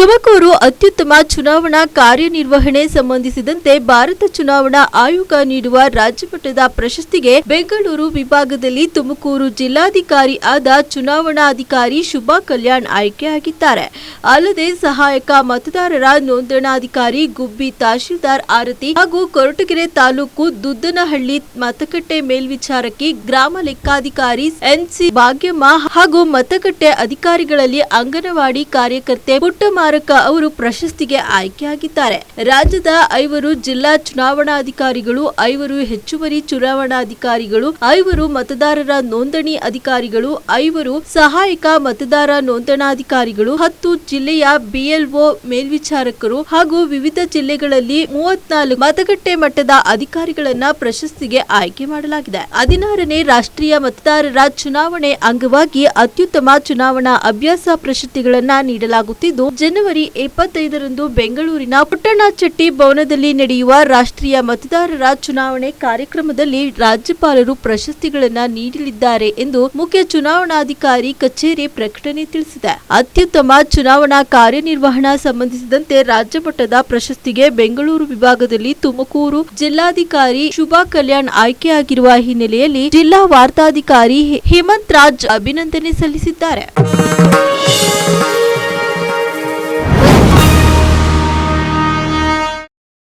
ತುಮಕೂರು ಅತ್ಯುತ್ತಮ ಚುನಾವಣಾ ಕಾರ್ಯನಿರ್ವಹಣೆ ಸಂಬಂಧಿಸಿದಂತೆ ಭಾರತ ಚುನಾವಣಾ ಆಯೋಗ ನೀಡುವ ರಾಜ್ಯಮಟ್ಟದ ಪ್ರಶಸ್ತಿಗೆ ಬೆಂಗಳೂರು ವಿಭಾಗದಲ್ಲಿ ತುಮಕೂರು ಜಿಲ್ಲಾಧಿಕಾರಿ ಆದ ಚುನಾವಣಾಧಿಕಾರಿ ಶುಭಾ ಕಲ್ಯಾಣ್ ಆಯ್ಕೆಯಾಗಿದ್ದಾರೆ. ಅಲ್ಲದೆ ಸಹಾಯಕ ಮತದಾರರ ನೋಂದಣಾಧಿಕಾರಿ ಗುಬ್ಬಿ, ತಹಶೀಲ್ದಾರ್ ಆರತಿ ಹಾಗೂ ಕೊರಟಗೆರೆ ತಾಲೂಕು ದುದ್ದನಹಳ್ಳಿ ಮತಗಟ್ಟೆ ಮೇಲ್ವಿಚಾರಕಿ, ಗ್ರಾಮ ಲೆಕ್ಕಾಧಿಕಾರಿ ಎನ್ಸಿ ಭಾಗ್ಯಮ್ಮ ಹಾಗೂ ಮತಗಟ್ಟೆ ಅಧಿಕಾರಿಗಳಲ್ಲಿ ಅಂಗನವಾಡಿ ಕಾರ್ಯಕರ್ತೆ ಪುಟ್ಟಮಾರಕ ಅವರು ಪ್ರಶಸ್ತಿಗೆ ಆಯ್ಕೆಯಾಗಿದ್ದಾರೆ. ರಾಜ್ಯದ 5 ಜಿಲ್ಲಾ ಚುನಾವಣಾಧಿಕಾರಿಗಳು, 5 ಹೆಚ್ಚುವರಿ ಚುನಾವಣಾಧಿಕಾರಿಗಳು, 5 ಮತದಾರರ ನೋಂದಣಿ ಅಧಿಕಾರಿಗಳು, 5 ಸಹಾಯಕ ಮತದಾರ ನೋಂದಣಾಧಿಕಾರಿಗಳು, 10 ಜಿಲ್ಲೆಯ ಬಿಎಲ್ಒ ಮೇಲ್ವಿಚಾರಕರು ಹಾಗೂ ವಿವಿಧ ಜಿಲ್ಲೆಗಳಲ್ಲಿ 34 ಮತಗಟ್ಟೆ ಮಟ್ಟದ ಅಧಿಕಾರಿಗಳನ್ನ ಪ್ರಶಸ್ತಿಗೆ ಆಯ್ಕೆ ಮಾಡಲಾಗಿದೆ. 16ನೇ ರಾಷ್ಟ್ರೀಯ ಮತದಾರರ ಚುನಾವಣೆ ಅಂಗವಾಗಿ ಅತ್ಯುತ್ತಮ ಚುನಾವಣಾ ಅಭ್ಯಾಸ ಪ್ರಶಸ್ತಿಗಳನ್ನ ನೀಡಲಾಗುತ್ತಿದ್ದು, ಜನವರಿ 25ರಂದು ಬೆಂಗಳೂರಿನ ಪುಟ್ಟಣ್ಣಚೆಟ್ಟಿ ಭವನದಲ್ಲಿ ನಡೆಯುವ ರಾಷ್ಟ್ರೀಯ ಮತದಾರರ ಚುನಾವಣೆ ಕಾರ್ಯಕ್ರಮದಲ್ಲಿ ರಾಜ್ಯಪಾಲರು ಪ್ರಶಸ್ತಿಗಳನ್ನು ನೀಡಲಿದ್ದಾರೆ ಎಂದು ಮುಖ್ಯ ಚುನಾವಣಾಧಿಕಾರಿ ಕಚೇರಿ ಪ್ರಕಟಣೆ ತಿಳಿಸಿದೆ. ಅತ್ಯುತ್ತಮ ಚುನಾವಣಾ ಕಾರ್ಯನಿರ್ವಹಣಾ ಸಂಬಂಧಿಸಿದಂತೆ ರಾಜ್ಯ ಮಟ್ಟದ ಪ್ರಶಸ್ತಿಗೆ ಬೆಂಗಳೂರು ವಿಭಾಗದಲ್ಲಿ ತುಮಕೂರು ಜಿಲ್ಲಾಧಿಕಾರಿ ಶುಭಾ ಕಲ್ಯಾಣ್ ಆಯ್ಕೆಯಾಗಿರುವ ಹಿನ್ನೆಲೆಯಲ್ಲಿ ಜಿಲ್ಲಾ ವಾರ್ತಾಧಿಕಾರಿ ಹೇಮಂತ್ ರಾಜ್ ಅಭಿನಂದನೆ ಸಲ್ಲಿಸಿದ್ದಾರೆ.